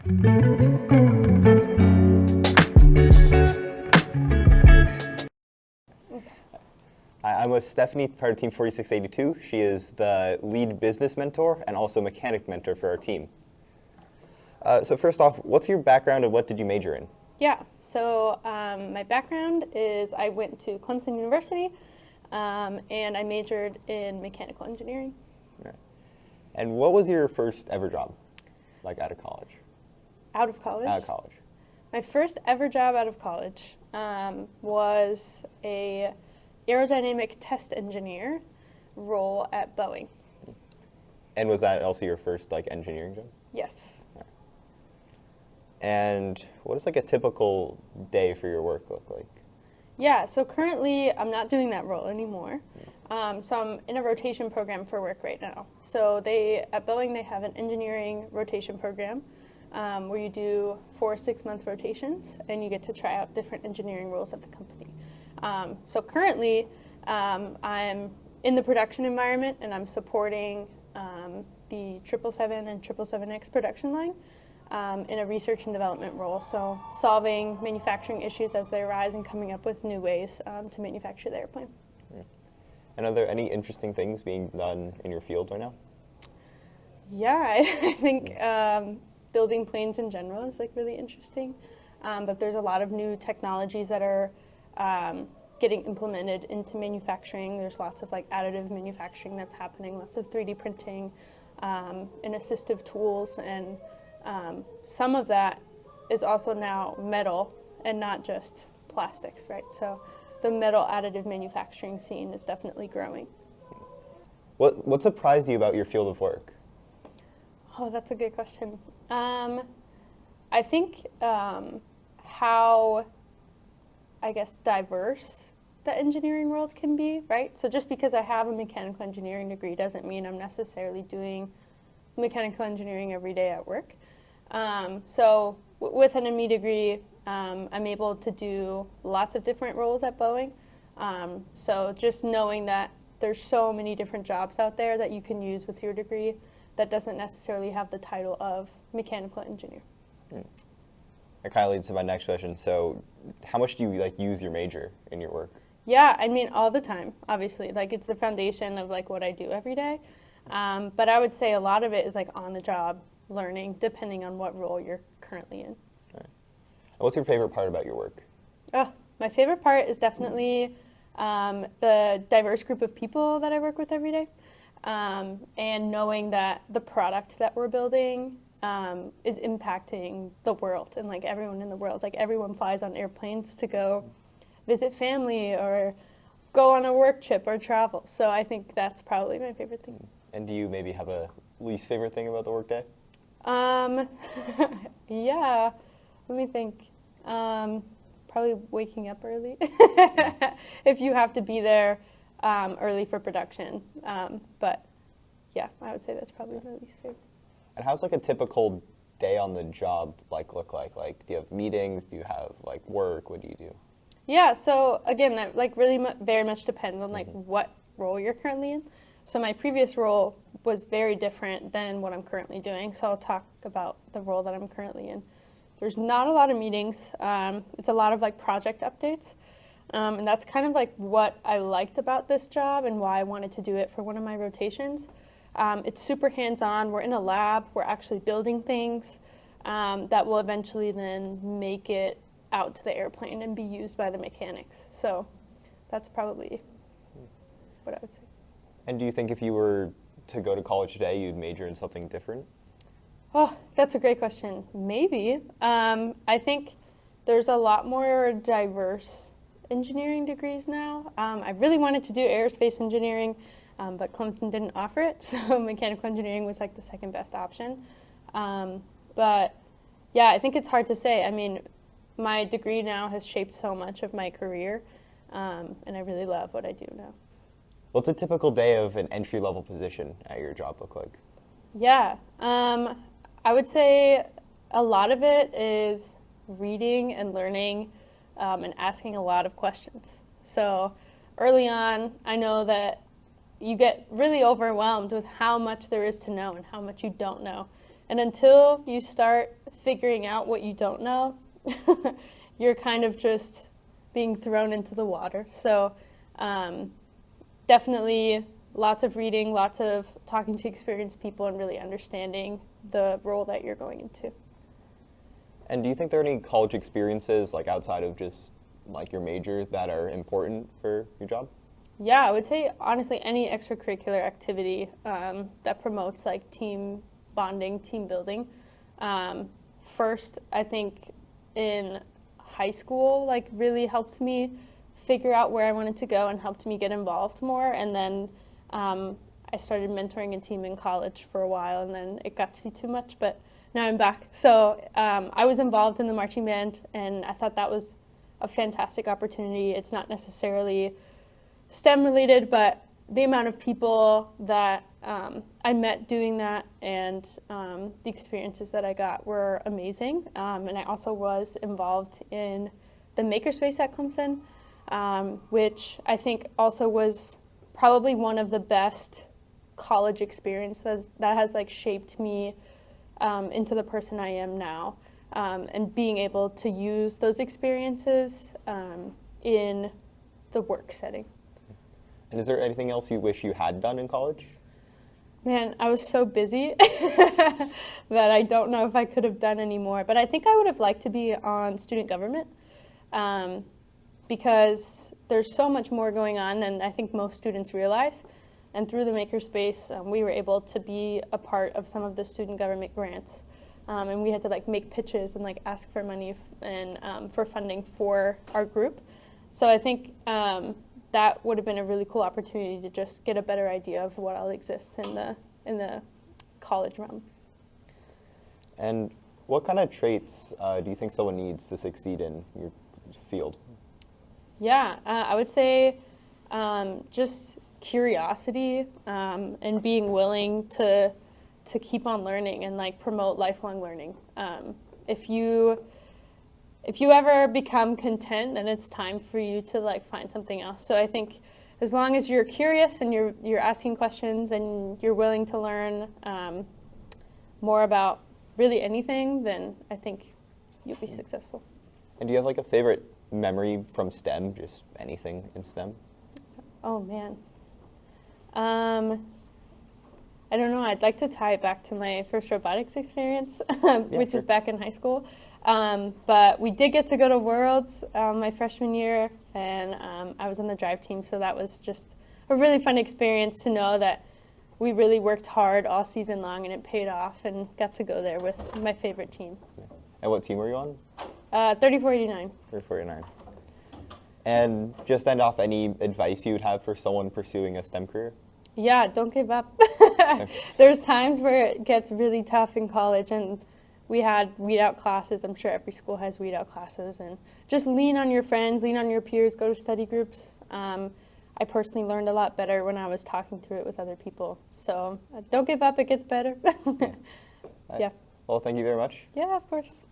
I'm with Stephanie, part of Team 4682. She is the lead business mentor and also mechanic mentor for our team. So first off, what's your background and what did you major in? Yeah, so my background is I went to Clemson University and I majored in mechanical engineering. Right. And what was your first ever job, like out of college? Out of college? Out of college. My first ever job out of college was a aerodynamic test engineer role at Boeing. And was that also your first engineering job? Yes. Right. And what does a typical day for your work look like? Yeah, so currently I'm not doing that role anymore. So I'm in a rotation program for work right now. So at Boeing they have an engineering rotation program where you do 4 6-month rotations and you get to try out different engineering roles at the company. So currently I'm in the production environment and I'm supporting the 777 and 777X production line in a research and development role. So solving manufacturing issues as they arise and coming up with new ways to manufacture the airplane. And are there any interesting things being done in your field right now? Yeah, I think building planes in general is really interesting. But there's a lot of new technologies that are getting implemented into manufacturing. There's lots of additive manufacturing that's happening, lots of 3D printing and assistive tools, and some of that is also now metal and not just plastics, right? So the metal additive manufacturing scene is definitely growing. What surprised you about your field of work? Oh, that's a good question. I think how, diverse the engineering world can be, right? So just because I have a mechanical engineering degree doesn't mean I'm necessarily doing mechanical engineering every day at work. So with an ME degree, I'm able to do lots of different roles at Boeing. So just knowing that there's so many different jobs out there that you can use with your degree that doesn't necessarily have the title of mechanical engineer. That kind of leads to my next question. So how much do you use your major in your work? Yeah, all the time, obviously. It's the foundation of what I do every day. But I would say a lot of it is on the job learning, depending on what role you're currently in. Right. And what's your favorite part about your work? Oh, my favorite part is definitely the diverse group of people that I work with every day, and knowing that the product that we're building is impacting the world and everyone in the world. Everyone flies on airplanes to go visit family or go on a work trip or travel. So I think that's probably my favorite thing. And do you maybe have a least favorite thing about the workday? Yeah, let me think. Probably waking up early if you have to be there early for production. But yeah, I would say that's probably my least favorite. And how's a typical day on the job look like? Do you have meetings? Do you have work? What do you do? Yeah, so again, that really very much depends on what role you're currently in. So my previous role was very different than what I'm currently doing. So I'll talk about the role that I'm currently in. There's not a lot of meetings. It's a lot of project updates. And that's kind of what I liked about this job and why I wanted to do it for one of my rotations. It's super hands-on. We're in a lab. We're actually building things that will eventually then make it out to the airplane and be used by the mechanics. So that's probably what I would say. And do you think if you were to go to college today, you'd major in something different? Oh, that's a great question. Maybe. I think there's a lot more diverse engineering degrees now. I really wanted to do aerospace engineering, but Clemson didn't offer it, so mechanical engineering was the second best option. But yeah, I think it's hard to say. My degree now has shaped so much of my career, and I really love what I do now. What's a typical day of an entry-level position at your job look like? Yeah, I would say a lot of it is reading and learning and asking a lot of questions. So early on, I know that you get really overwhelmed with how much there is to know and how much you don't know. And until you start figuring out what you don't know, you're kind of just being thrown into the water. So definitely lots of reading, lots of talking to experienced people, and really understanding the role that you're going into. And do you think there are any college experiences, like outside of just like your major, that are important for your job? Yeah, I would say honestly any extracurricular activity that promotes like team bonding, team building. First, I think in high school, like really helped me figure out where I wanted to go and helped me get involved more. And then I started mentoring a team in college for a while, and then it got to be too much, but now I'm back. So I was involved in the marching band, and I thought that was a fantastic opportunity. It's not necessarily STEM related, but the amount of people that I met doing that and the experiences that I got were amazing. And I also was involved in the makerspace at Clemson, which I think also was probably one of the best college experiences that has like shaped me into the person I am now. And being able to use those experiences in the work setting. And is there anything else you wish you had done in college? Man, I was so busy that I don't know if I could have done any more. But I think I would have liked to be on student government because there's so much more going on than I think most students realize. And through the Makerspace, we were able to be a part of some of the student government grants. And we had to like make pitches and like ask for money and for funding for our group. So I think that would have been a really cool opportunity to just get a better idea of what all exists in the college realm. And what kind of traits do you think someone needs to succeed in your field? Yeah, I would say just curiosity and being willing to keep on learning and like promote lifelong learning. If you ever become content, then it's time for you to like find something else. So I think as long as you're curious and you're asking questions and you're willing to learn more about really anything, then I think you'll be successful. And do you have like a favorite memory from STEM, just anything in STEM? Oh man. I don't know, I'd like to tie it back to my first robotics experience, which is back in high school. But we did get to go to Worlds my freshman year, and I was on the drive team, so that was just a really fun experience to know that we really worked hard all season long and it paid off, and got to go there with my favorite team. And what team were you on? 3489. 3489. And just end off, any advice you would have for someone pursuing a STEM career? Yeah, don't give up. There's times where it gets really tough in college, and we had weed out classes. I'm sure every school has weed out classes, and just lean on your friends, lean on your peers, go to study groups. I personally learned a lot better when I was talking through it with other people. So don't give up, it gets better. Yeah. Well, thank you very much. Yeah, of course.